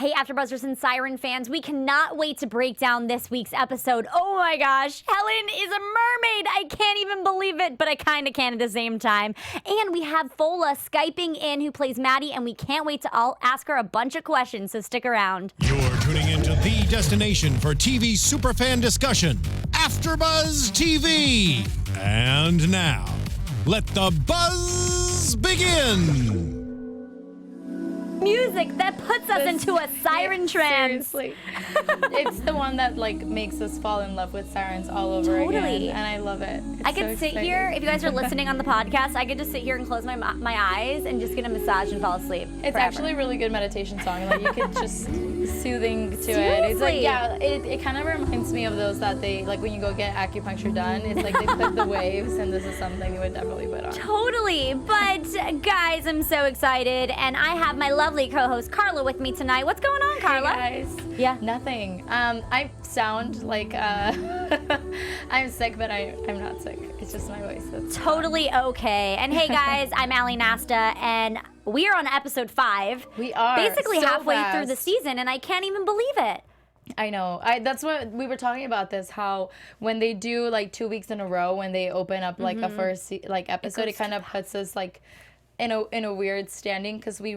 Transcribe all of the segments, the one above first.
Hey, AfterBuzzers and Siren fans, we cannot wait to break down this week's episode. Oh my gosh, Helen is a mermaid. I can't even believe it, but I kind of can at the same time. And we have Fola Skyping in who plays Maddie, and we can't wait to all ask her a bunch of questions, so stick around. You're tuning into the destination for TV superfan discussion, AfterBuzz TV. And now, let the buzz begin. Music that puts us into a siren trance. Seriously. It's the one that like makes us fall in love with sirens all over again, and I love it. I could sit here, if you guys are listening on the podcast, I could just sit here and close my eyes and just get a massage and fall asleep. It's actually a really good meditation song. Like you could just soothing to it. It's like, yeah, it kind of reminds me of those that they, like when you go get acupuncture done, it's like they put the waves, and this is something you would definitely put on. Totally, but guys, I'm so excited, and I have my lovely co-host Karla with me tonight. What's going on, Karla? Hey guys. Yeah. Nothing. I sound like I'm sick, but I'm not sick. It's just my voice. That's totally okay. And hey guys, I'm Nasta, and we are on episode 5. We are basically so halfway fast through the season, and I can't even believe it. I know. That's what we were talking about this, how when they do like 2 weeks in a row, when they open up like a first episode, it kind of puts us like in a weird standing, because we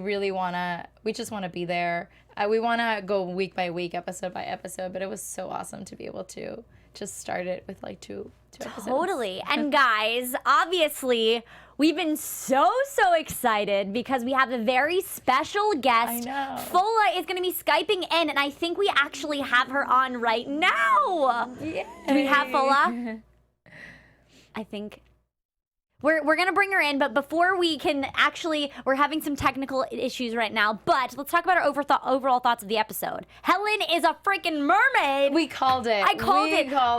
just want to be there. We want to go week by week, episode by episode, but it was so awesome to be able to just start it with like two episodes. Totally. And guys, obviously, we've been so excited because we have a very special guest. I know. Fola is going to be Skyping in, and I think we actually have her on right now. Yay. Do we have Fola? I think we're going to bring her in, but before we can actually, we're having some technical issues right now, but let's talk about our overall thoughts of the episode. Helen is a freaking mermaid. We called it. I called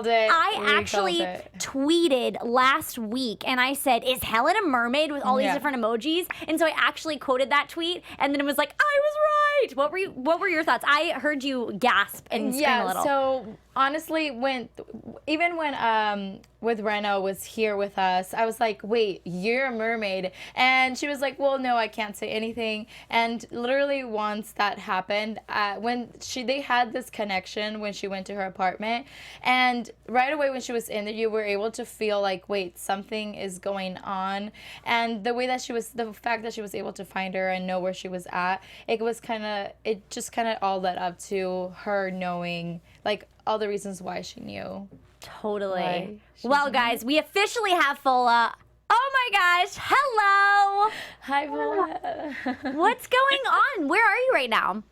it. I actually called it. tweeted last week, and I said, is Helen a mermaid, with all these different emojis? And so I actually quoted that tweet, and then it was like, I was right. What were your thoughts? I heard you gasp and scream a little. So honestly, even when with Reno was here with us, I was like, wait, you're a mermaid? And she was like, well, no, I can't say anything. And literally once that happened, when they had this connection when she went to her apartment, and right away when she was in there, you were able to feel like, wait, something is going on. And the fact that she was able to find her and know where she was at, it just kind of all led up to her knowing, like, all the reasons why she knew. Totally. Well, guys, we officially have Fola. Oh my gosh, hello. Hi, Fola. What's going on? Where are you right now?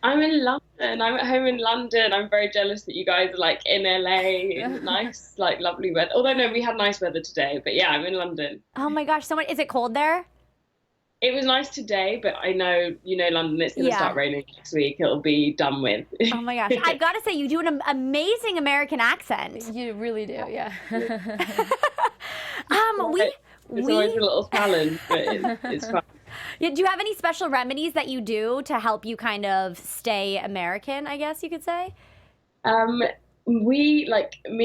I'm in London. I'm at home in London. I'm very jealous that you guys are like in LA. Nice, like lovely weather. Although no, we had nice weather today, but yeah, I'm in London. Oh my gosh, is it cold there? It was nice today, but I know, London, it's going to start raining next week. It'll be done with. Oh my gosh. I've got to say, you do an amazing American accent. You really do, yeah. It's always a little challenge, but it's fun. Yeah, do you have any special remedies that you do to help you kind of stay American, I guess you could say? Me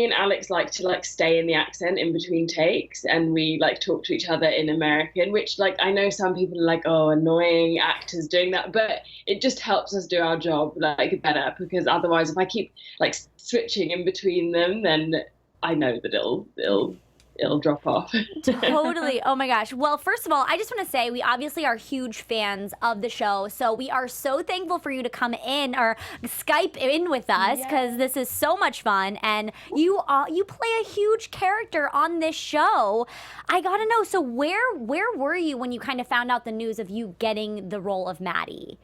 and Alex like to stay in the accent in between takes, and we talk to each other in American, which I know some people are like, oh, annoying actors doing that, but it just helps us do our job better, because otherwise if I keep switching in between them, then I know that it'll drop off. Totally. Oh my gosh. Well, first of all, I just want to say we obviously are huge fans of the show. So we are so thankful for you to come in or Skype in with us, because this is so much fun. And you play a huge character on this show. I got to know, so where were you when you kind of found out the news of you getting the role of Maddie?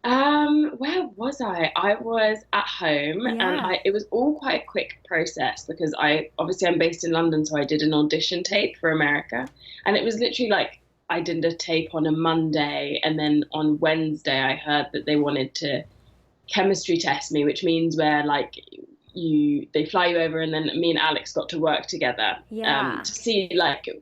Where was I? I was at home, and it was all quite a quick process, because I'm based in London, so I did an audition tape for America, and it was literally I did a tape on a Monday, and then on Wednesday I heard that they wanted to chemistry test me, which means where they fly you over, and then me and Alex got to work together to see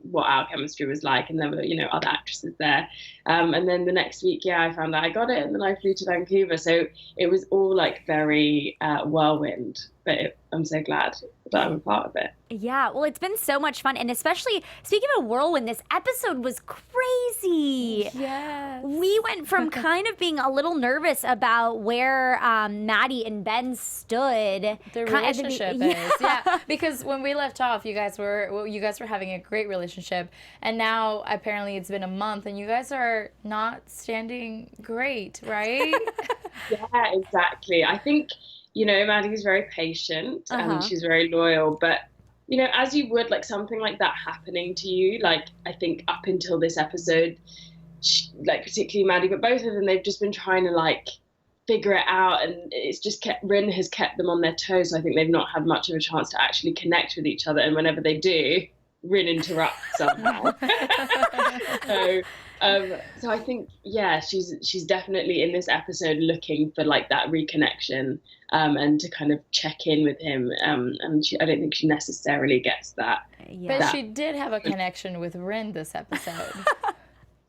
what our chemistry was like, and there were other actresses there, and then the next week I found out I got it, and then I flew to Vancouver, so it was all very whirlwind. I'm so glad that I'm a part of it. Yeah, well, it's been so much fun. And especially, speaking of whirlwind, this episode was crazy. Yes. We went from kind of being a little nervous about where Maddie and Ben stood. The relationship is. Yeah, because when we left off, you guys were having a great relationship. And now, apparently, it's been a month, and you guys are not standing great, right? Yeah, exactly. I think, Maddie's very patient and she's very loyal, but as you would, like, something like that happening to you, like, I think up until this episode, like, particularly Maddie, but both of them, they've just been trying to, like, figure it out, and it's just Rin has kept them on their toes, so I think they've not had much of a chance to actually connect with each other, and whenever they do, Rin interrupts somehow. So I think, yeah, she's definitely in this episode looking for, like, that reconnection, and to kind of check in with him. And I don't think she necessarily gets that. Yeah. But she did have a connection with Rin this episode.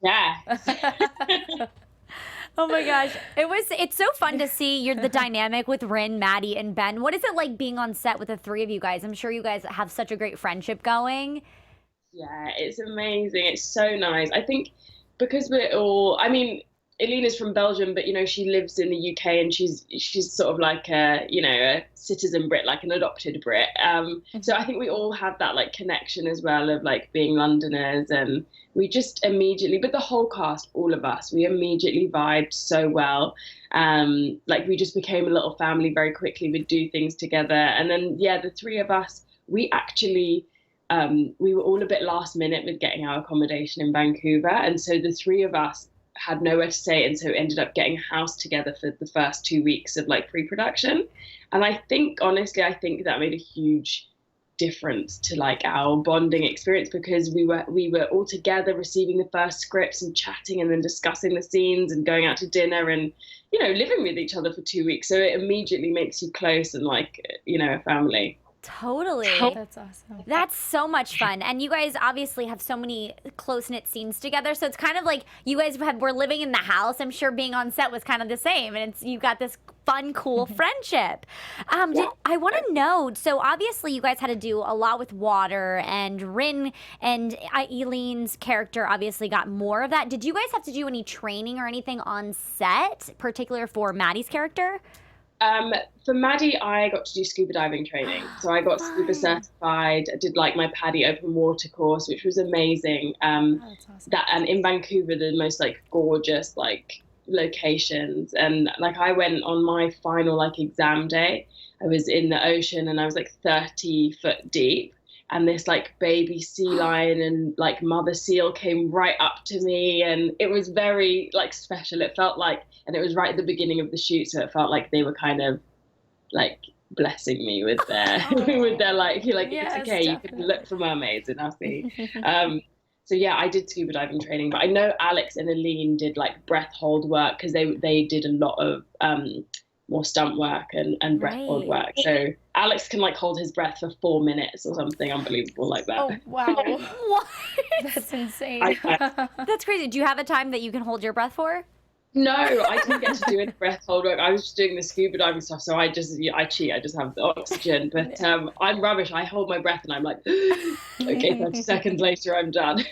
Yeah. Oh my gosh. It's so fun to see the dynamic with Rin, Maddie, and Ben. What is it like being on set with the three of you guys? I'm sure you guys have such a great friendship going. Yeah, it's amazing. It's so nice. I think because Elena's from Belgium, but she lives in the UK, and she's sort of like a citizen Brit, like an adopted Brit. So I think we all have that, like, connection as well of, like, being Londoners, and we just immediately, but the whole cast, all of us, we immediately vibed so well. Like, we just became a little family very quickly. We'd do things together, and then the three of us, we actually. We were all a bit last minute with getting our accommodation in Vancouver, and so the three of us had nowhere to stay, and so ended up getting a house together for the first 2 weeks of, like, pre-production. And I think that made a huge difference to, like, our bonding experience, because we were all together receiving the first scripts and chatting and then discussing the scenes and going out to dinner and living with each other for 2 weeks. So it immediately makes you close and, like, a family. Totally. That's awesome. That's so much fun. And you guys obviously have so many close-knit scenes together. So it's kind of like you guys were living in the house. I'm sure being on set was kind of the same. And you've got this fun, cool friendship. I want to know, so obviously you guys had to do a lot with water, and Rin and Eileen's character obviously got more of that. Did you guys have to do any training or anything on set, particular for Maddie's character? For Maddie, I got to do scuba diving training. So I got scuba certified. I did, like, my PADI open water course, which was amazing. That's awesome. And in Vancouver, the most, like, gorgeous, like, locations. And, like, I went on my final, like, exam day. I was in the ocean, and I was, like, 30 foot deep. And this, like, baby sea lion and, like, mother seal came right up to me, and it was very, like, special. It felt like, and it was right at the beginning of the shoot, so it felt like they were kind of, like, blessing me with their with their, like, Yes, it's okay, definitely. You can look for mermaids in our sea. So yeah, I did scuba diving training, but I know Alex and Aline did, like, breath hold work, because they did a lot of more stunt work and breath hold work. So Alex can, like, hold his breath for 4 minutes or something unbelievable like that. Oh, wow. What? That's insane. That's crazy. Do you have a time that you can hold your breath for? No, I didn't get to do any breath hold work. I was just doing the scuba diving stuff, so I cheat. I just have the oxygen. But I'm rubbish. I hold my breath and I'm like, okay, 30 seconds later, I'm done.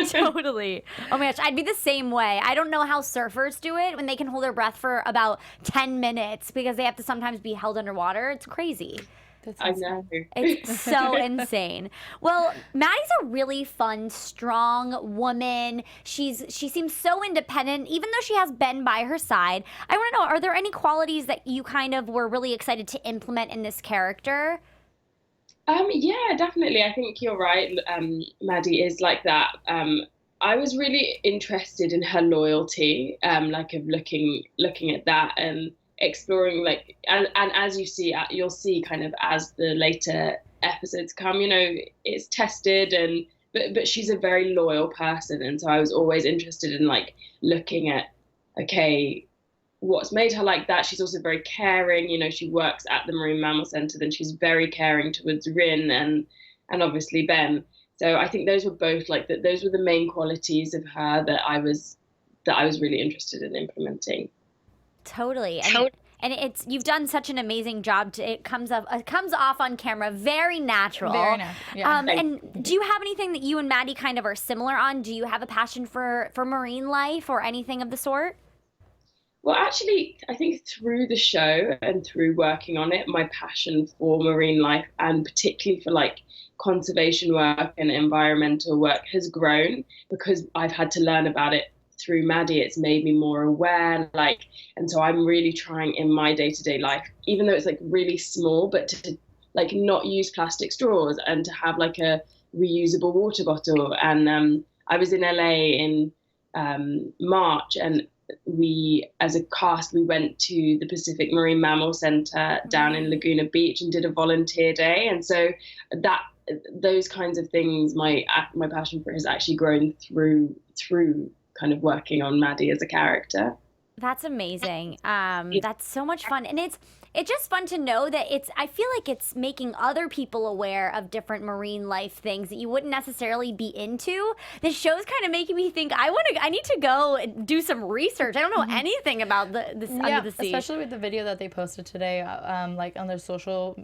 Totally. Oh my gosh, I'd be the same way. I don't know how surfers do it when they can hold their breath for about 10 minutes because they have to sometimes be held underwater. It's crazy. I know. It's so insane. Well, Maddie's a really fun, strong woman. She seems so independent, even though she has Ben by her side. I want to know, are there any qualities that you kind of were really excited to implement in this character? Yeah, definitely. I think you're right. Maddie is like that. I was really interested in her loyalty, like of looking at that and exploring, like, and as you'll see kind of as the later episodes come, it's tested, and but she's a very loyal person, and so I was always interested in, like, looking at, okay, what's made her like that. She's also very caring. She works at the Marine Mammal Centre, then she's very caring towards Rin and obviously Ben. So I think those were both, like, those were the main qualities of her that I was really interested in implementing. Totally. and you've done such an amazing job. It comes off on camera very natural. Very natural. Yeah. And do you have anything that you and Maddie kind of are similar on? Do you have a passion for marine life or anything of the sort? Well, actually, I think through the show and through working on it, my passion for marine life and particularly for like conservation work and environmental work has grown because I've had to learn about it through Maddie. It's made me more aware, and so I'm really trying in my day-to-day life, even though it's like really small, but to like not use plastic straws and to have like a reusable water bottle. And I was in LA in March, and we, as a cast, we went to the Pacific Marine Mammal Center down in Laguna Beach and did a volunteer day. And so those kinds of things, my passion for it has actually grown through kind of working on Maddie as a character. That's amazing. That's so much fun. And it's just fun to know that I feel like it's making other people aware of different marine life things that you wouldn't necessarily be into. This show's kind of making me think I need to go do some research. I don't know anything about this under the sea. Especially with the video that they posted today, like on their social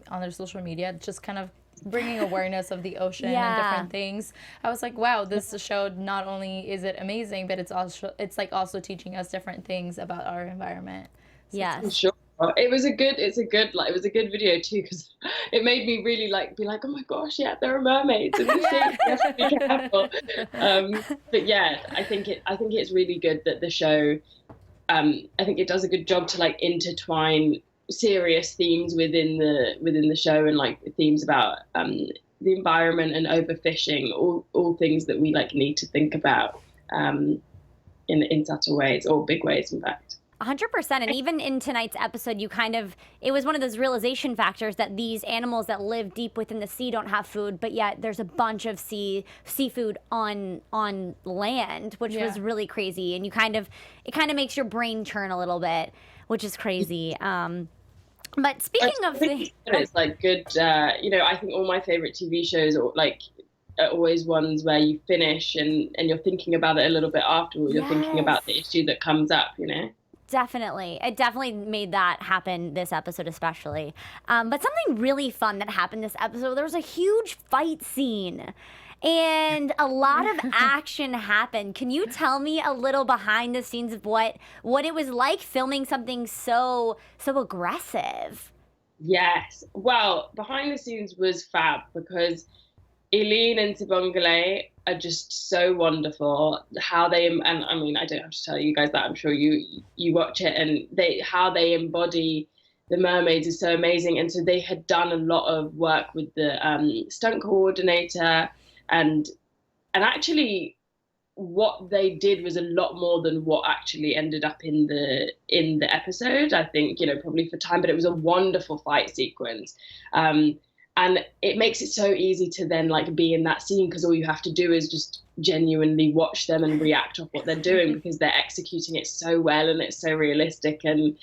media, just kind of bringing awareness of the ocean and different things. I was like, wow, this show, not only is it amazing, but it's also teaching us different things about our environment. So yes. Sure. It was a good video too, because it made me really be like, oh my gosh, yeah, there are mermaids in the sea. You have to be careful. But yeah, I think it's really good that the show, I think it does a good job to like intertwine serious themes within the show and like themes about the environment and overfishing, all things that we like need to think about in subtle ways or big ways, in fact. 100%. And even in tonight's episode, it was one of those realization factors that these animals that live deep within the sea don't have food, but yet there's a bunch of seafood on land, which was really crazy. And it kind of makes your brain churn a little bit, which is crazy. But speaking of it's like good, I think all my favorite TV shows are always ones where you finish and you're thinking about it a little bit afterwards. You're thinking about the issue that comes up, Definitely. It definitely made that happen this episode especially. But something really fun that happened this episode, there was a huge fight scene. And a lot of action happened. Can you tell me a little behind the scenes of what it was like filming something so aggressive? Yes. Well, behind the scenes was fab because Eileen and Sibongile are just so wonderful. How they, and I mean, I don't have to tell you guys that, I'm sure you watch it, and how they embody the mermaids is so amazing. And so they had done a lot of work with the stunt coordinator, and actually what they did was a lot more than what actually ended up in the episode. I think, probably for time, but it was a wonderful fight sequence. And it makes it so easy to then be in that scene, because all you have to do is just genuinely watch them and react off what they're doing, because they're executing it so well and it's so realistic and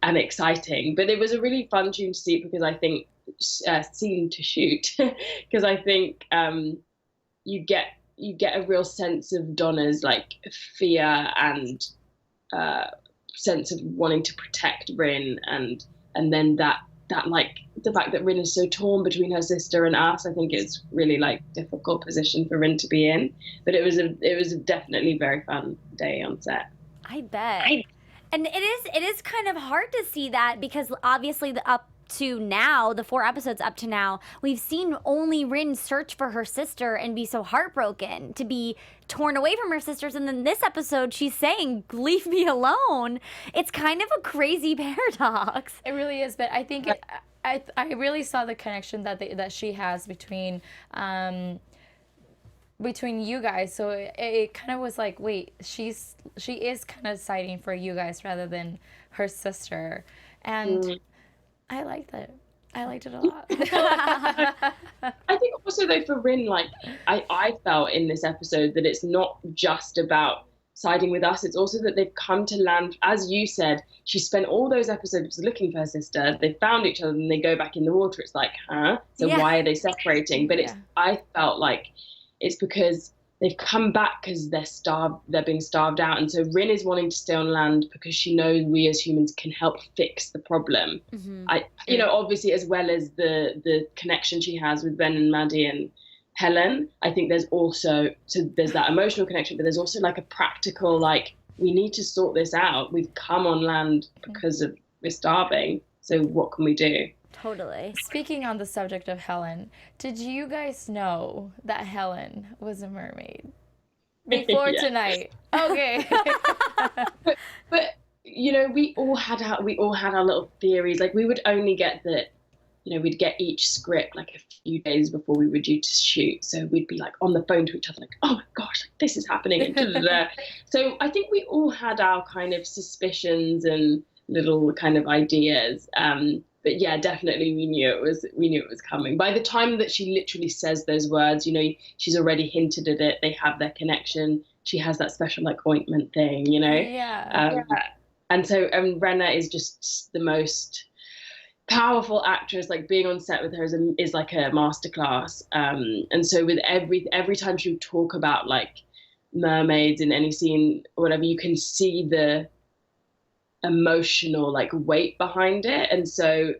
exciting. But it was a really fun tune to see, because I think scene to shoot, because I think you get a real sense of Donna's fear and sense of wanting to protect Rin, and then that the fact that Rin is so torn between her sister and us. I think it's really difficult position for Rin to be in, but it was definitely a very fun day on set. I bet. And it is kind of hard to see that, because obviously the 4 episodes up to now, we've seen only Rin search for her sister and be so heartbroken to be torn away from her sisters. And then this episode, she's saying, leave me alone. It's kind of a crazy paradox. It really is. But I think I really saw the connection that she has between you guys. So it kind of was like, wait, she is kind of siding for you guys rather than her sister. And I liked it. I liked it a lot. I think also though for Rin, I felt in this episode that it's not just about siding with us. It's also that they've come to land, as you said, she spent all those episodes looking for her sister. They found each other and they go back in the water. It's like, huh? So why are they separating? But I felt like it's because they've come back because they're being starved out. And so Rin is wanting to stay on land because she knows we as humans can help fix the problem. Obviously, as well as the connection she has with Ben and Maddie and Helen, I think there's that emotional connection, but there's also like a practical, like, we need to sort this out. We've come on land because we're starving. So what can we do? Totally. Speaking on the subject of Helen, did you guys know that Helen was a mermaid before tonight? Okay. but we all had our little theories. Like, we would only get we'd get each script like a few days before we were due to shoot. So we'd be like on the phone to each other, like, oh my gosh, this is happening. And da-da-da. So I think we all had our kind of suspicions and little kind of ideas. But yeah, definitely we knew it was coming. By the time that she literally says those words, she's already hinted at it. They have their connection. She has that special like ointment thing, Yeah. And so Rena is just the most powerful actress. Like, being on set with her is like a masterclass. And so with every time she would talk about like mermaids in any scene or whatever, you can see the emotional like weight behind it. And so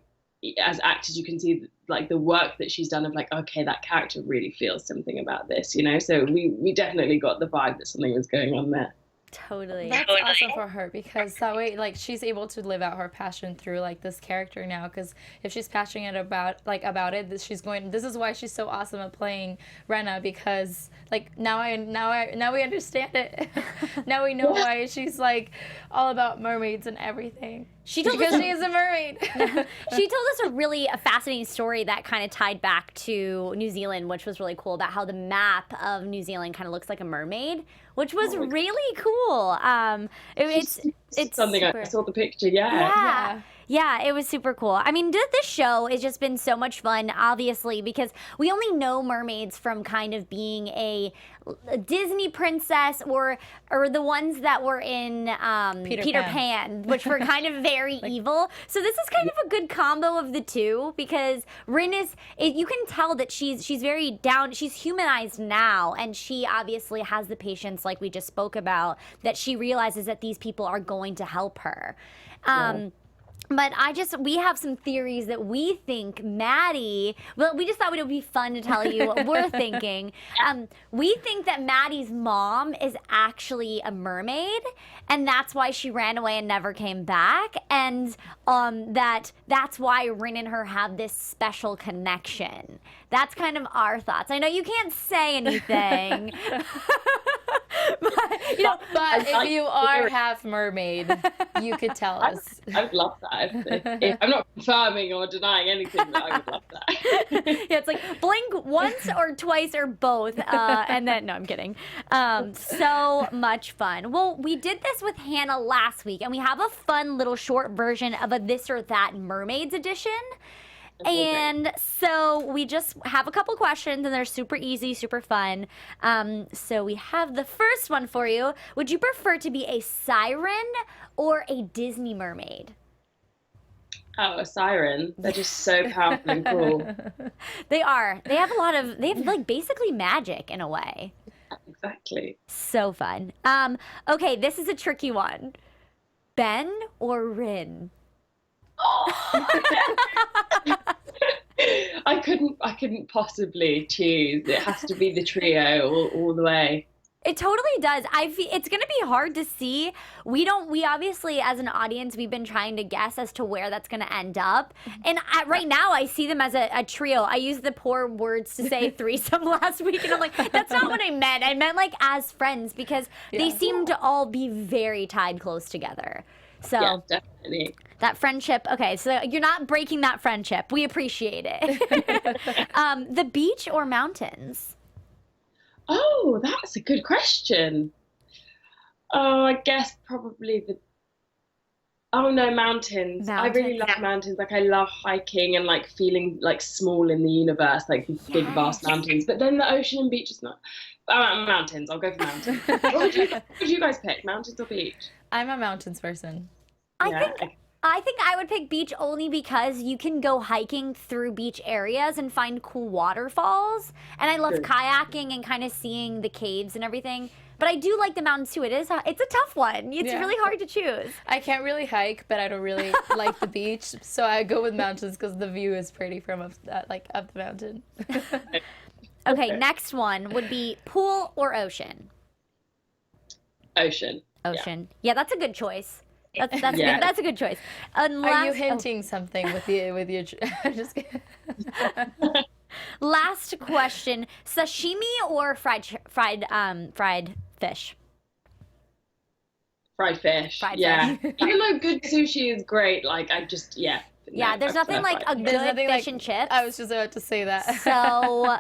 as actors, you can see like the work that she's done of like, okay, that character really feels something about this, so we definitely got the vibe that something was going on there. Totally. That's awesome for her, because that way, like, she's able to live out her passion through like this character now. Because if she's passionate about it, this is why she's so awesome at playing Rena, because like now we understand it. Now we know why she's like all about mermaids and everything. She is a mermaid. She told us a fascinating story that kind of tied back to New Zealand, which was really cool, about how the map of New Zealand kind of looks like a mermaid, which was really cool. It's something super... I saw the picture. Yeah. Yeah, it was super cool. I mean, this show has just been so much fun, obviously, because we only know mermaids from kind of being a Disney princess or the ones that were in Peter Pan, which were kind of very evil. So this is kind of a good combo of the two, because Rin you can tell that she's very down. She's humanized now, and she obviously has the patience, like we just spoke about, that she realizes that these people are going to help her. But we have some theories that we think Maddie, we just thought it would be fun to tell you what we're thinking. We think that Maddie's mom is actually a mermaid, and that's why she ran away and never came back, and that's why Rin and her have this special connection. That's kind of our thoughts. I know you can't say anything. But if you are half mermaid, you could tell us. I would love that. If I'm not confirming or denying anything, but I would love that. Yeah, it's like blink once or twice or both, and then, no, I'm kidding. So much fun. Well, we did this with Hannah last week, and we have a fun little short version of a This or That Mermaids edition. And so we just have a couple questions, and they're super easy, super fun. So we have the first one for you. Would you prefer to be a siren or a Disney mermaid? Oh, a siren. They're just so powerful and cool. They are. They have like basically magic in a way. Exactly. So fun. Okay, this is a tricky one. Ben or Rin? I couldn't possibly choose. It has to be the trio all the way. It totally does. It's going to be hard to see. We obviously, as an audience, we've been trying to guess as to where that's going to end up. And right now, I see them as a trio. I used the poor words to say threesome last week, and I'm like, that's not what I meant. I meant like as friends, because they seem to all be very tied close together. So yeah, definitely. That friendship. Okay, so you're not breaking that friendship. We appreciate it. The beach or mountains? Oh, that's a good question. Oh, I guess probably mountains. I really love mountains. Like, I love hiking and like feeling like small in the universe, like big vast mountains. But then the ocean and beach is not. Mountains. I'll go for mountains. What would you guys pick? Mountains or beach? I'm a mountains person. I think I think I would pick beach only because you can go hiking through beach areas and find cool waterfalls. And I love kayaking and kind of seeing the caves and everything. But I do like the mountains too. It's a tough one. It's really hard to choose. I can't really hike, but I don't really like the beach, so I go with mountains because the view is pretty from up the mountain. Okay, next one would be pool or ocean. Ocean. Ocean. Yeah, that's a good choice. That's a good choice. Are you hinting something with your? Just kidding. Last question: sashimi or fried fish? Fried fish. Fried Even fish. though good sushi is great, like I just Yeah, there's nothing like a good fish and chips. I was just about to say that.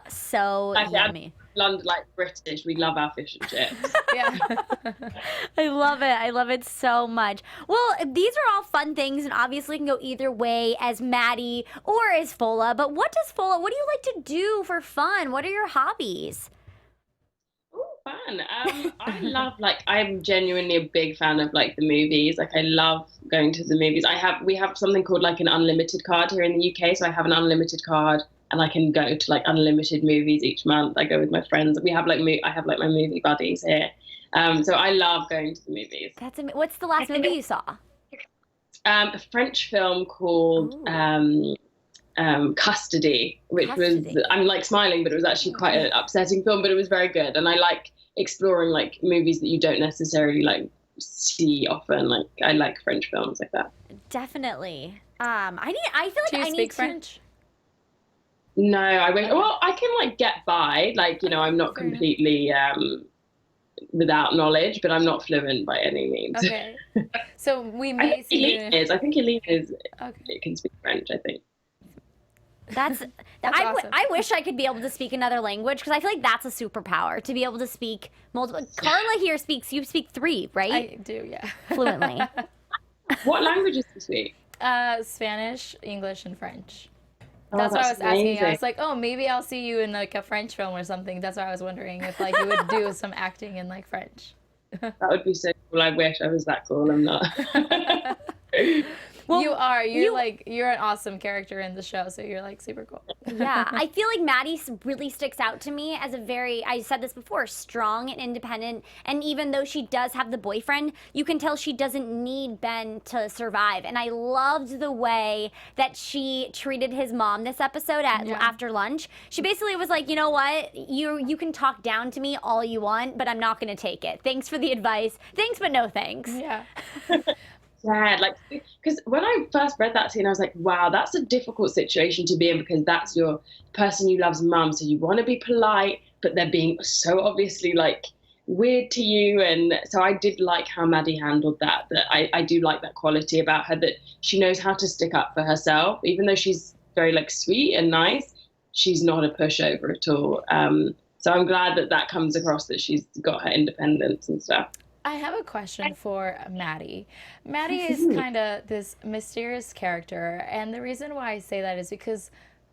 So yummy. London, like British, we love our fish and chips. Yeah. I love it. I love it so much. Well, these are all fun things and obviously can go either way as Maddie or as Fola. But what do you like to do for fun? What are your hobbies? Oh, fun. I love, I'm genuinely a big fan of like the movies. Like I love going to the movies. We have something called like an unlimited card here in the UK. So I have an unlimited card and I can go to like unlimited movies each month. I go with my friends. I have like my movie buddies here. So I love going to the movies. What's the last movie you saw? A French film called Custody, which was, I'm like smiling, but it was actually quite an upsetting film, but it was very good. And I like exploring like movies that you don't necessarily like see often. Like I like French films like that. Definitely. I feel like Do you I need speak to. French? No, well, I can like get by, like, you know, I'm not completely without knowledge, but I'm not fluent by any means. Okay. So we may see you. I think Eileen is, Okay. can speak French, I think. That's awesome. I wish I could be able to speak another language because I feel like that's a superpower to be able to speak multiple. Karla here you speak 3, right? I do, yeah. Fluently. What languages do you speak? Spanish, English, and French. Oh, That's what I was asking. I amazing. was like, oh, maybe I'll see you in like a French film or something. That's why I was wondering if like you would do some acting in like French. That would be so cool. I wish I was that cool. I'm not. Well, you are. You're an awesome character in the show, so you're like super cool. Yeah, I feel like Maddie really sticks out to me as a very, I said this before, strong and independent. And even though she does have the boyfriend, you can tell she doesn't need Ben to survive. And I loved the way that she treated his mom this episode after lunch. She basically was like, you know what, you can talk down to me all you want, but I'm not going to take it. Thanks for the advice. Thanks, but no thanks. Yeah. Yeah, like, because when I first read that scene, I was like, wow, that's a difficult situation to be in because that's your person you love's mum. So you want to be polite, but they're being so obviously like weird to you. And so I did like how Maddie handled that I do like that quality about her, that she knows how to stick up for herself, even though she's very like sweet and nice. She's not a pushover at all. So I'm glad that comes across, that she's got her independence and stuff. I have a question for Maddie. Maddie is kind of this mysterious character, and the reason why I say that is because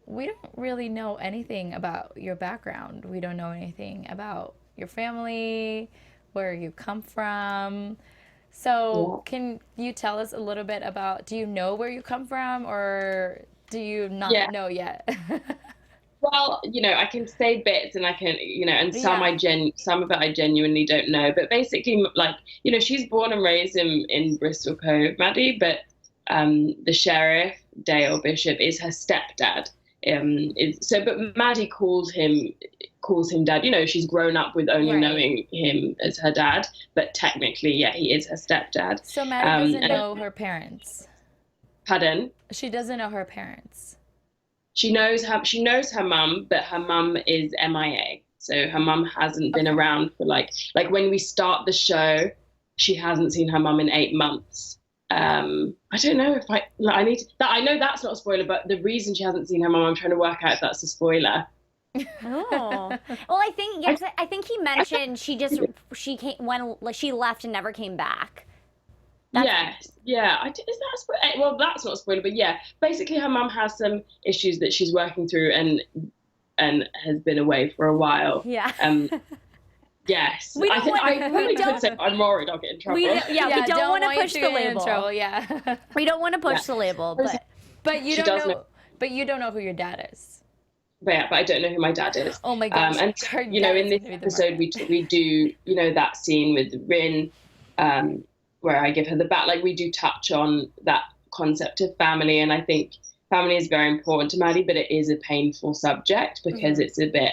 we don't really know anything about your background. We don't know anything about your family, where you come from. So can you tell us a little bit about, do you know where you come from, or do you not know yet? Well, you know, I can say bits, and I can, you know, and some of it I genuinely don't know. But basically, like, you know, she's born and raised in Bristol Cove, Maddie. But the sheriff, Dale Bishop, is her stepdad. But Maddie calls him dad. You know, she's grown up with only knowing him as her dad. But technically, yeah, he is her stepdad. So Maddie doesn't know her parents. Pardon? She doesn't know her parents. She knows her mum, but her mum is MIA. So her mum hasn't been around for like when we start the show, she hasn't seen her mum in 8 months. I don't know if I need to, I know that's not a spoiler, but the reason she hasn't seen her mum, I'm trying to work out if that's a spoiler. Oh, well, I think he mentioned she left and never came back. Yes, yeah. Is that well, that's not a spoiler, but yeah. Basically, her mum has some issues that she's working through, and has been away for a while. Yeah. Yes. We don't I want- probably could say I'm worried I'll get in trouble. We don't want to you push the label. in trouble, yeah. We don't want to push the label, but But you She don't does know. know. But you don't know who your dad is. But I don't know who my dad is. Oh my gosh. And Her you know, dad in is this gonna be the episode, we do, you know, that scene with Rin, where I give her the bat. Like, we do touch on that concept of family, and I think family is very important to Maddie, but it is a painful subject because it's a bit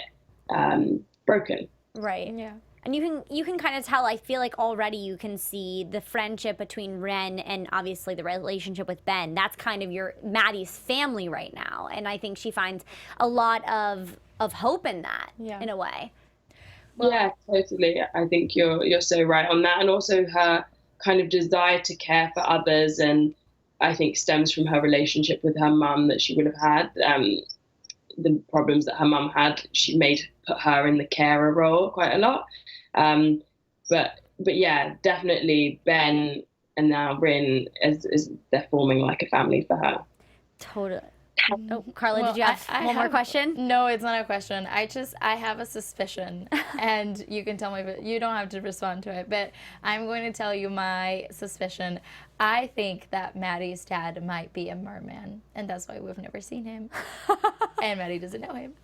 broken. right. Yeah. And you can kind of tell, I feel like already you can see the friendship between Ren and obviously the relationship with Ben. That's kind of Maddie's family right now. And I think she finds a lot of hope in that, in a way. Well, yeah, totally. I think you're so right on that. And also her kind of desire to care for others, and I think stems from her relationship with her mum that she would have had. The problems that her mum had, she put her in the carer role quite a lot. But yeah, definitely Ben and now Rin is they're forming like a family for her. Totally. Oh, Karla, Well, did you have one more question? No, it's not a question. I have a suspicion, and you can tell me, but you don't have to respond to it. But I'm going to tell you my suspicion. I think that Maddie's dad might be a merman, and that's why we've never seen him, and Maddie doesn't know him.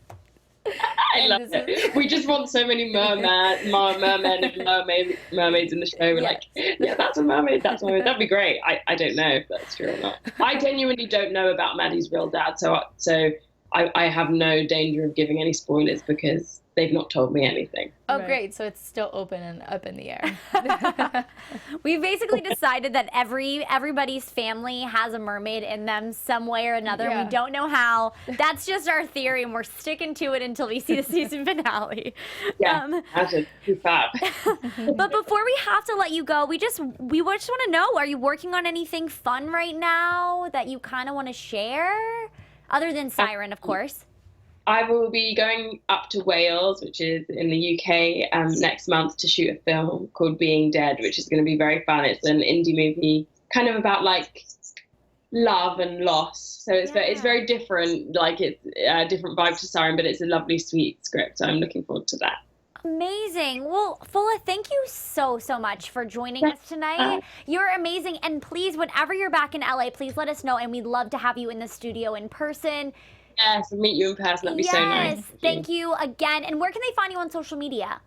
I love it. We just want so many mermen and mermaids in the show. We're like, yeah, that's a mermaid. That's a mermaid. That'd be great. I don't know if that's true or not. I genuinely don't know about Maddie's real dad, so I have no danger of giving any spoilers because they've not told me anything. Oh, great. So it's still open and up in the air. We've basically decided that everybody's family has a mermaid in them some way or another. Yeah. We don't know how. That's just our theory, and we're sticking to it until we see the season finale. Yeah, that's too fab. But before we have to let you go, we just want to know, are you working on anything fun right now that you kind of want to share? Other than Siren, of course. I will be going up to Wales, which is in the UK, next month to shoot a film called Being Dead, which is going to be very fun. It's an indie movie kind of about like love and loss. So it's very different, like it's a different vibe to Siren, but it's a lovely, sweet script. So I'm looking forward to that. Amazing. Well, Fola, thank you so much for joining us tonight. You're amazing. And please, whenever you're back in LA, please let us know. And we'd love to have you in the studio in person. Yes, meet you in person. That'd be so nice. Yes, thank you again. And where can they find you on social media?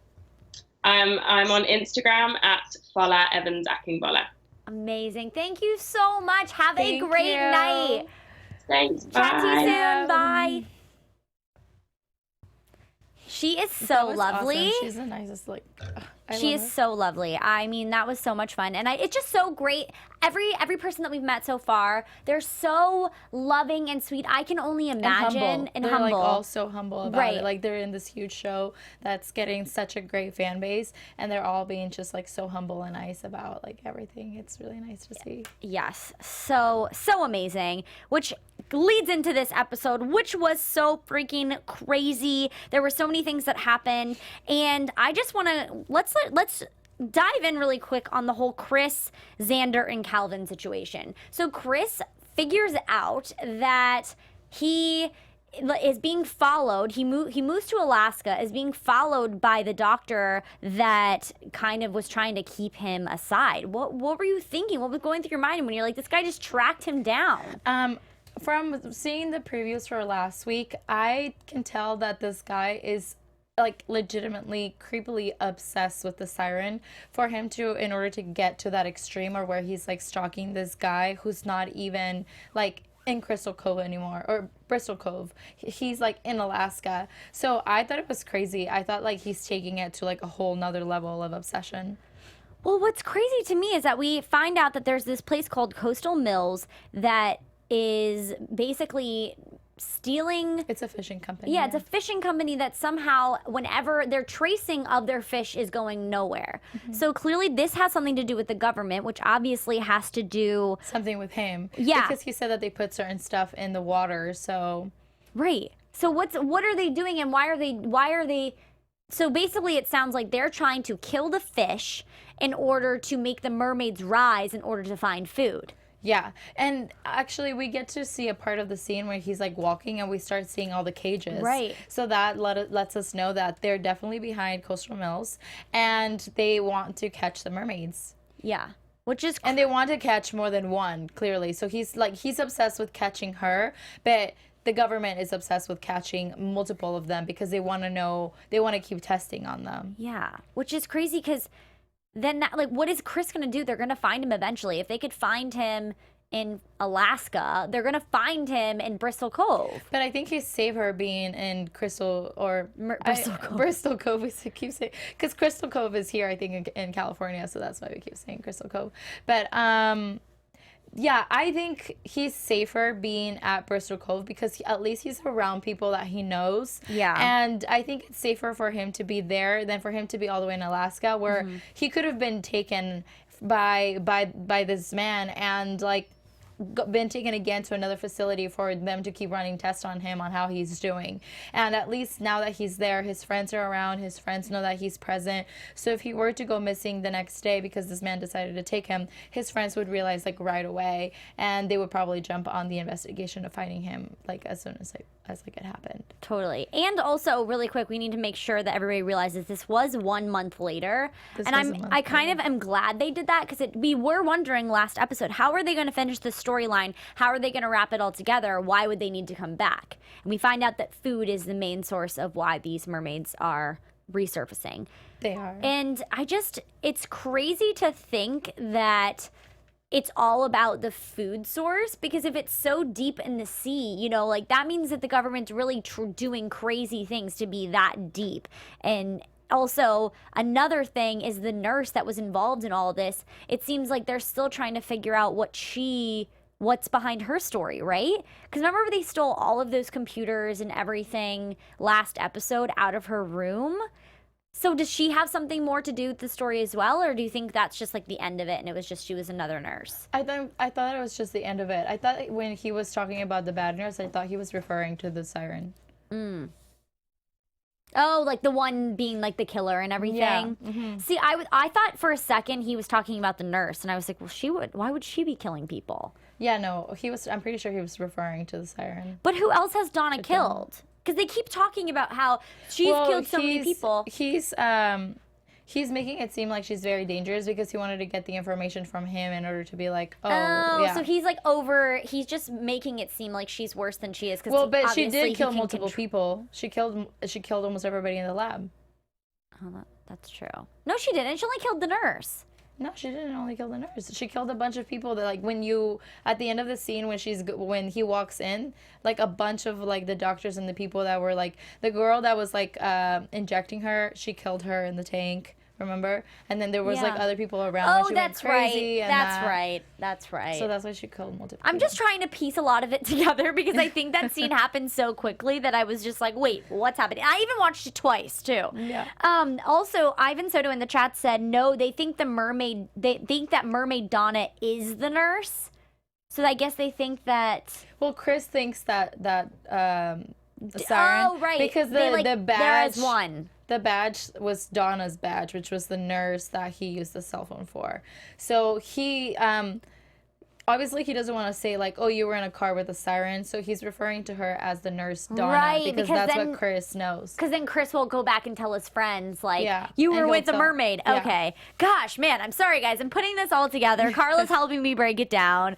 I'm on Instagram at Fola Evans-Akingbola. Amazing. Thank you so much. Have a great night. Thanks. Chat to you Bye. soon. Bye. She is so lovely. Awesome. She's the nicest, She is so lovely. I mean, that was so much fun. And it's just so great. Every person that we've met so far, they're so loving and sweet. I can only imagine. And they're humble. like all so humble about Right. it. Like they're in this huge show that's getting such a great fan base, and they're all being just like so humble and nice about like everything. It's really nice to see. Yes, so amazing, which leads into this episode, which was so freaking crazy. There were so many things that happened, and I just want to let's dive in really quick on the whole Chris, Xander, and Calvin situation. So Chris figures out that he is being followed. He moves to Alaska, is being followed by the doctor that kind of was trying to keep him aside. What were you thinking? What was going through your mind when you're like, this guy just tracked him down? From seeing the previews for last week, I can tell that this guy is like legitimately creepily obsessed with the Siren for him to, in order to get to that extreme or where he's like stalking this guy who's not even like in Crystal Cove anymore, or Bristol Cove. He's like in Alaska. So I thought it was crazy. I thought like he's taking it to like a whole nother level of obsession. Well, what's crazy to me is that we find out that there's this place called Coastal Mills that is basically stealing. It's a fishing company. Yeah, it's a fishing company that somehow, whenever their tracing of their fish is going nowhere. Mm-hmm. So clearly this has something to do with the government, which obviously has to do something with him. Yeah. Because he said that they put certain stuff in the water, so. Right. So what are they doing, and why are they so basically it sounds like they're trying to kill the fish in order to make the mermaids rise in order to find food. Yeah, and actually we get to see a part of the scene where he's like walking and we start seeing all the cages. Right. So that lets us know that they're definitely behind Coastal Mills and they want to catch the mermaids. Yeah. Which is And they want to catch more than one, clearly. So he's obsessed with catching her, but the government is obsessed with catching multiple of them because they want to keep testing on them. Yeah, which is crazy because then that, like, what is Chris going to do? They're going to find him eventually. If they could find him in Alaska, they're going to find him in Bristol Cove. But I think he's safer being in Bristol Cove. Bristol Cove, we keep saying, because Crystal Cove is here, I think, in California, so that's why we keep saying Crystal Cove. But yeah, I think he's safer being at Bristol Cove because at least he's around people that he knows. Yeah. And I think it's safer for him to be there than for him to be all the way in Alaska, where he could have been taken by this man and like been taken again to another facility for them to keep running tests on him on how he's doing. And at least now that he's there, his friends are around, his friends know that he's present. So if he were to go missing the next day because this man decided to take him, his friends would realize like right away, and they would probably jump on the investigation of finding him like as soon as it happened. Totally. And also, really quick, we need to make sure that everybody realizes this was 1 month later. I kind of am glad they did that because we were wondering last episode, how are they going to finish the storyline? How are they going to wrap it all together? Why would they need to come back? And we find out that food is the main source of why these mermaids are resurfacing. They are. And it's crazy to think that it's all about the food source, because if it's so deep in the sea, you know, like that means that the government's really doing crazy things to be that deep. And also, another thing is the nurse that was involved in all this. It seems like they're still trying to figure out what's behind her story, right? Because remember they stole all of those computers and everything last episode out of her room? So does she have something more to do with the story as well, or do you think that's just like the end of it and it was just she was another nurse? I thought it was just the end of it. I thought when he was talking about the bad nurse, I thought he was referring to the Siren. Oh, like the one being like the killer and everything? Yeah. Mm-hmm. See, I thought for a second he was talking about the nurse, and I was like, well, why would she be killing people? Yeah, no, I'm pretty sure he was referring to the Siren. But who else has Donna killed? Because they keep talking about how she's killed so many people. He's making it seem like she's very dangerous because he wanted to get the information from him in order to be like, so he's just making it seem like she's worse than she is. Well, but she did kill multiple people. She killed almost everybody in the lab. Oh, that's true. No, she didn't. She only killed the nurse. No, she didn't only kill the nurse. She killed a bunch of people that, like, at the end of the scene when he walks in, like a bunch of like the doctors and the people that were like, the girl that was like injecting her, she killed her in the tank. Remember? And then there was like other people around. Oh, she that's went crazy right. That's right. So that's why she killed multiple I'm people. just trying to piece a lot of it together because I think that scene happened so quickly that I was just like, wait, what's happening? I even watched it twice too. Yeah. Also, Ivan Soto in the chat said, no, they think that mermaid Donna is the nurse. So I guess they think that. Well, Chris thinks that the Siren. Oh, right. Because the badge. There is one. The badge was Donna's badge, which was the nurse that he used the cell phone for. So he, obviously he doesn't want to say like, oh, you were in a car with a Siren. So he's referring to her as the nurse Donna. Right, because that's what Chris knows. Because then Chris will go back and tell his friends, like, Yeah, you were and with he'll a tell- mermaid. yeah. Okay. Gosh, man, I'm sorry, guys. I'm putting this all together. Karla's helping me break it down.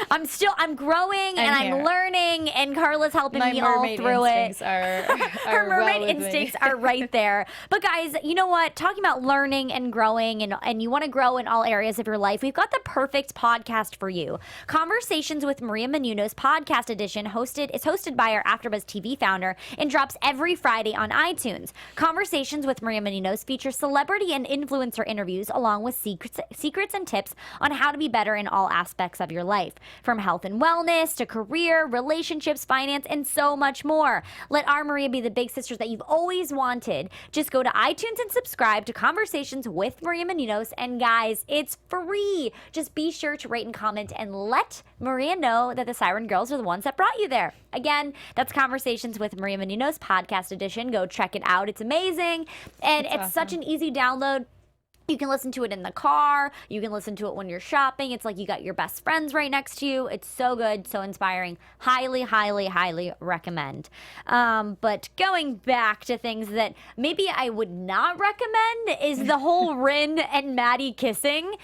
I'm growing and I'm here. learning, and Karla's helping My me all mermaid through it. instincts are Her well mermaid with me. instincts are right there. But guys, you know what? Talking about learning and growing, and you want to grow in all areas of your life, we've got the perfect podcast for you. Conversations with Maria Menounos podcast edition is hosted by our AfterBuzz TV founder and drops every Friday on iTunes. Conversations with Maria Menounos features celebrity and influencer interviews along with secrets and tips on how to be better in all aspects of your life, from health and wellness to career, relationships, finance, and so much more. Let our Maria be the big sisters that you've always wanted. Just go to iTunes and subscribe to Conversations with Maria Menounos. And guys, it's free. Just be sure to rate and comment and let Maria know that the Siren Girls are the ones that brought you there. Again, that's Conversations with Maria Menounos podcast edition. Go check it out. It's amazing. And it's awesome. such an easy download. You can listen to it in the car. You can listen to it when you're shopping. It's like you got your best friends right next to you. It's so good, so inspiring. Highly, highly, highly recommend. But going back to things that maybe I would not recommend is the whole Rin and Maddie kissing.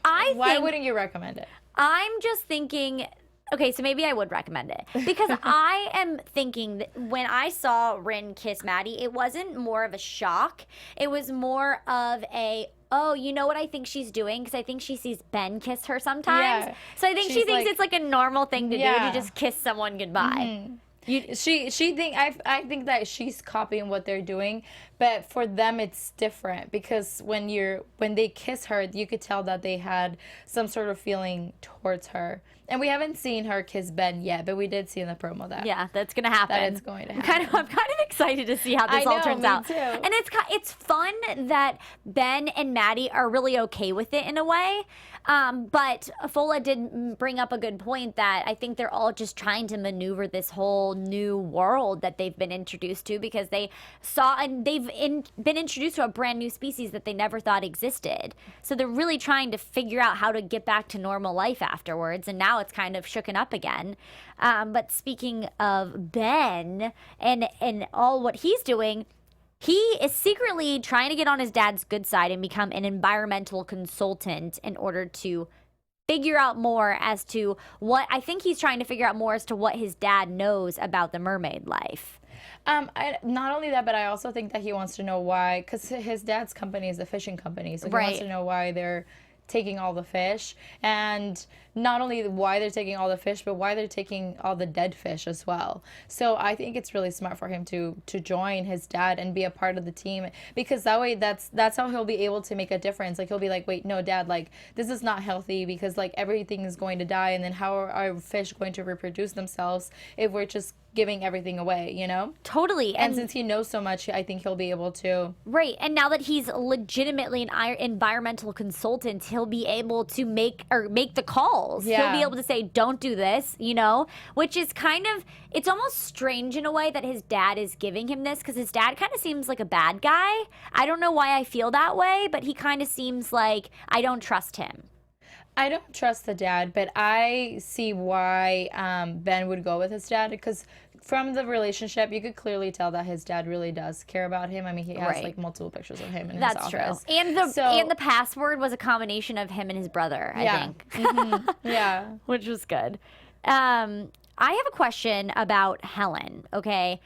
Why wouldn't you recommend it? I'm just thinking... Okay, so maybe I would recommend it because I am thinking that when I saw Rin kiss Maddie, it wasn't more of a shock. It was more of a, oh, you know what I think she's doing? Because I think she sees Ben kiss her sometimes. Yeah. So I think she thinks it's like a normal thing to do to just kiss someone goodbye. Mm-hmm. I think that she's copying what they're doing, but for them it's different because when they kiss her, you could tell that they had some sort of feeling towards her. And we haven't seen her kiss Ben yet, but we did see in the promo that that's gonna happen. That it's going to happen. I'm kind of excited to see how this all turns out. Too. And it's fun that Ben and Maddie are really okay with it in a way. But Fola did bring up a good point that I think they're all just trying to maneuver this whole new world that they've been introduced to because they saw and they've been introduced to a brand new species that they never thought existed. So they're really trying to figure out how to get back to normal life afterwards. And now it's kind of shooken up again. But speaking of Ben and all what he's doing, he is secretly trying to get on his dad's good side and become an environmental consultant in order to figure out more as to what I think he's trying to figure out more as to what his dad knows about the mermaid life. Not only that, but I also think that he wants to know why, because his dad's company is a fishing company, so he wants to know why they're taking all the fish, and not only why they're taking all the fish, but why they're taking all the dead fish as well. So I think it's really smart for him to join his dad and be a part of the team, because that way that's how he'll be able to make a difference. Like he'll be like, wait, no, Dad, like this is not healthy because like everything is going to die, and then how are our fish going to reproduce themselves if we're just giving everything away, you know? Totally. And since he knows so much, I think he'll be able to. Right. And now that he's legitimately an environmental consultant, he'll be able to make the calls. Yeah. He'll be able to say, don't do this, you know, which is kind of, it's almost strange in a way that his dad is giving him this, because his dad kind of seems like a bad guy. I don't know why I feel that way, but he kind of seems like I don't trust him. I don't trust the dad, but I see why Ben would go with his dad, because from the relationship, you could clearly tell that his dad really does care about him. I mean, he has like multiple pictures of him in his office. That's true. And the password was a combination of him and his brother, I think. Mm-hmm. Yeah. Which was good. I have a question about Helen, okay?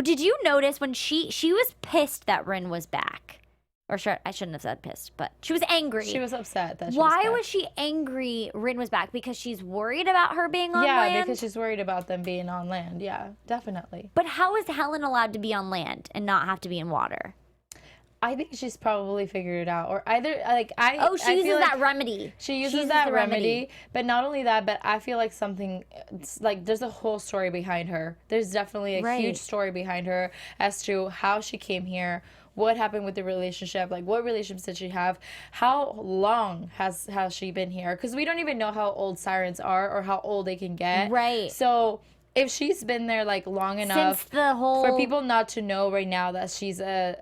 Did you notice when she was pissed that Rin was back? Or sure, I shouldn't have said pissed, but she was angry. She was upset that she Why was was she angry Rin was back? Because she's worried about her being on land? Yeah, because she's worried about them being on land. Yeah, definitely. But how is Helen allowed to be on land and not have to be in water? I think she's probably figured it out. Or either, she uses that remedy. She uses that remedy. But not only that, but I feel like there's a whole story behind her. There's definitely a huge story behind her as to how she came here, what happened with the relationship, like what relationships did she have, how long has she been here, because we don't even know how old sirens are or how old they can get. Right. So if she's been there like long enough for people not to know right now that she's a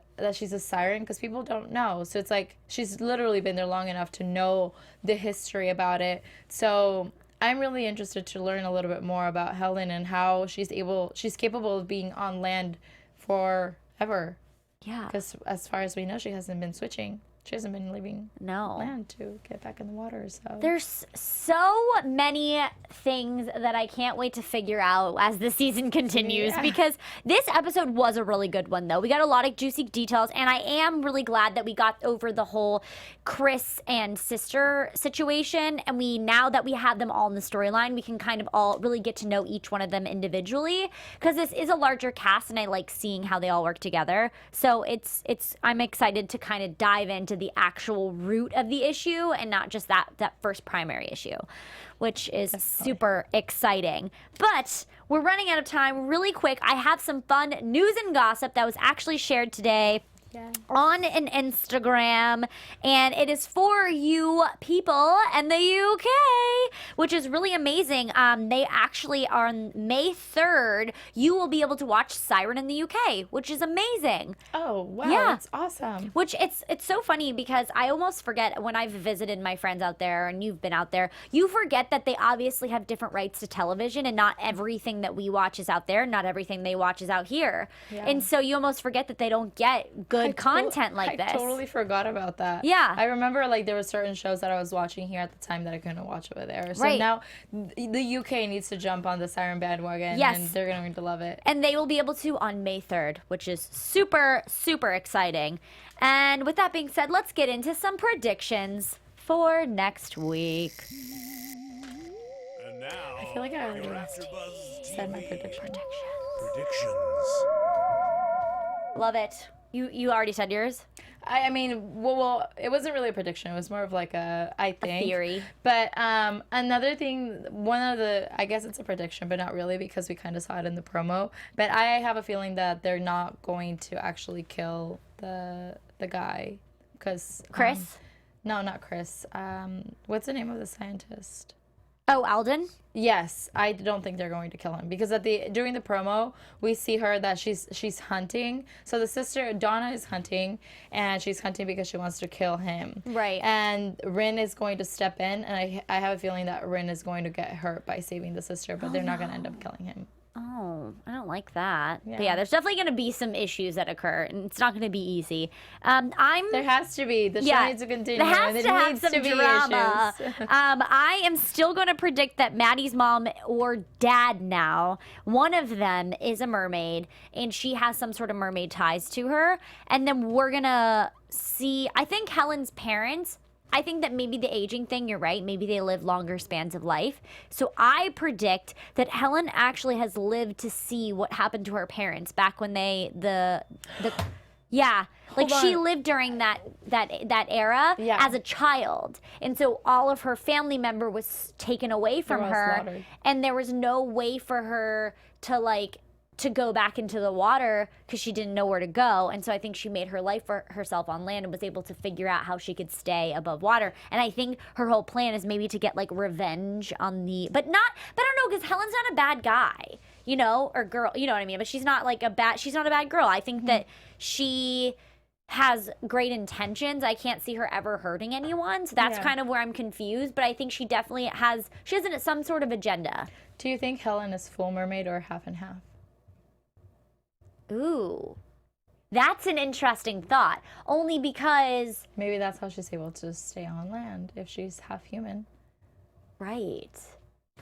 siren, because people don't know. So it's like she's literally been there long enough to know the history about it. So I'm really interested to learn a little bit more about Helen and how she's capable of being on land forever. Yeah. Because as far as we know, she hasn't been switching. She hasn't been leaving land to get back in the water. So there's so many things that I can't wait to figure out as the season continues, because this episode was a really good one, though. We got a lot of juicy details, and I am really glad that we got over the whole Chris and sister situation, and now that we have them all in the storyline, we can kind of all really get to know each one of them individually, because this is a larger cast, and I like seeing how they all work together. So I'm excited to kind of dive into the actual root of the issue and not just that first primary issue, which is super exciting. But we're running out of time really quick. I have some fun news and gossip that was actually shared today on an Instagram, and it is for you people in the UK, which is really amazing. They actually are on May 3rd. You will be able to watch Siren in the UK, which is amazing. Oh, wow. Yeah. That's awesome. Which it's so funny because I almost forget when I've visited my friends out there and you've been out there, you forget that they obviously have different rights to television and not everything that we watch is out there, not everything they watch is out here. Yeah. And so you almost forget that they don't get good content like this. I totally forgot about that. Yeah. I remember like there were certain shows that I was watching here at the time that I couldn't watch over there. So Right. now the UK needs to jump on the Siren bandwagon, Yes. and they're going to love it. And they will be able to on May 3rd, which is super, super exciting. And with that being said, let's get into some predictions for next week. And now, I feel like I already your AfterBuzz said my TV prediction. predictions. Love it. You already said yours? I mean, well, it wasn't really a prediction. It was more of like I think. Theory. But another thing, I guess it's a prediction, but not really because we kind of saw it in the promo. But I have a feeling that they're not going to actually kill the guy, because Chris? No, not Chris. What's the name of the scientist? Oh, Alden? Yes, I don't think they're going to kill him because during the promo we see her that she's hunting. So the sister Donna is hunting, and she's hunting because she wants to kill him. Right. And Rin is going to step in, and I have a feeling that Rin is going to get hurt by saving the sister, but they're not going to end up killing him. Oh, I don't like that. Yeah. But yeah, there's definitely going to be some issues that occur, and it's not going to be easy. There has to be. The show needs to continue. There has and to there have needs some to be drama. issues. I am still going to predict that Maddie's mom or dad now, one of them is a mermaid, and she has some sort of mermaid ties to her. And then we're going to see, I think Helen's parents, I think that maybe the aging thing, you're right. Maybe they live longer spans of life. So I predict that Helen actually has lived to see what happened to her parents back when she lived during that era as a child. And so all of her family member was taken away from her, slaughtered. and there was no way for her to go back into the water because she didn't know where to go. And so I think she made her life for herself on land and was able to figure out how she could stay above water. And I think her whole plan is maybe to get like revenge on but I don't know, because Helen's not a bad guy, or girl, you know what I mean? But she's not she's not a bad girl. I think that she has great intentions. I can't see her ever hurting anyone. So that's kind of where I'm confused. But I think she definitely has some sort of agenda. Do you think Helen is full mermaid or half and half? Ooh, that's an interesting thought. Only because... Maybe that's how she's able to stay on land, if she's half human. Right.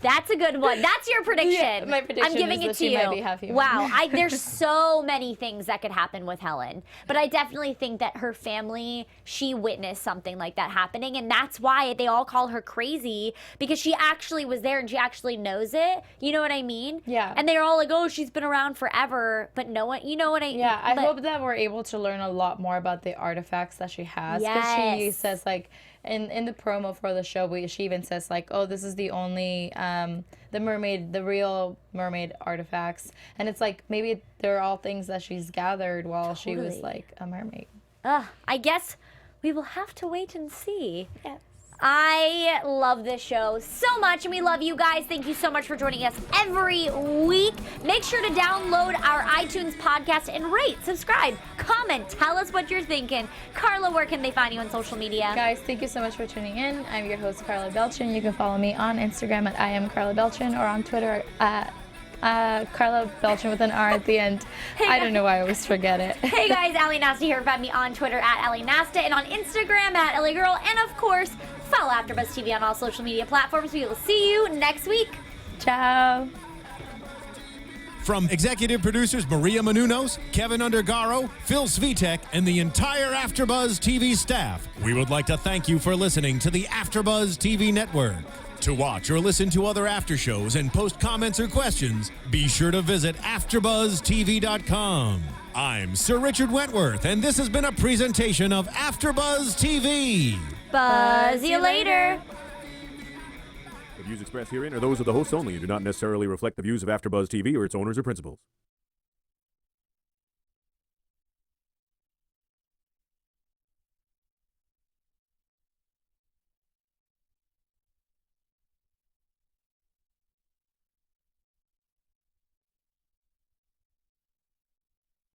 That's a good one. That's your prediction. Yeah, my prediction I'm giving is it that to she you. might be half human. Wow, there's so many things that could happen with Helen, but I definitely think that her family, she witnessed something like that happening, and that's why they all call her crazy, because she actually was there and she actually knows it. You know what I mean? Yeah. And they're all like, "Oh, she's been around forever," but no one, you know what I mean? Yeah, I hope that we're able to learn a lot more about the artifacts that she has. Because she Yes. says, like, in the promo for the show, she even says, like, oh, this is the only, the real mermaid artifacts. And it's like, maybe they're all things that she's gathered while she was, like, a mermaid. I guess we will have to wait and see. Yes. I love this show so much, and we love you guys. Thank you so much for joining us every week. Make sure to download our iTunes podcast and rate, subscribe, comment, tell us what you're thinking. Karla, where can they find you on social media? Guys, thank you so much for tuning in. I'm your host, Karla Beltran. You can follow me on Instagram at @IamKarlaBeltran or on Twitter at Karla Beltran with an R at the end. I don't know why I always forget it. Hey guys, Ali Nasta here. Find me on Twitter at Ali Nasta and on Instagram at LA Girl. And of course, follow AfterBuzz TV on all social media platforms. We will see you next week. Ciao. From executive producers Maria Menounos, Keven Undergaro, Phil Svitek, and the entire AfterBuzz TV staff, we would like to thank you for listening to the AfterBuzz TV network. To watch or listen to other after shows and post comments or questions, be sure to visit AfterBuzzTV.com. I'm Sir Richard Wentworth, and this has been a presentation of AfterBuzz TV. Buzz you later. The views expressed herein are those of the hosts only and do not necessarily reflect the views of AfterBuzz TV or its owners or principals.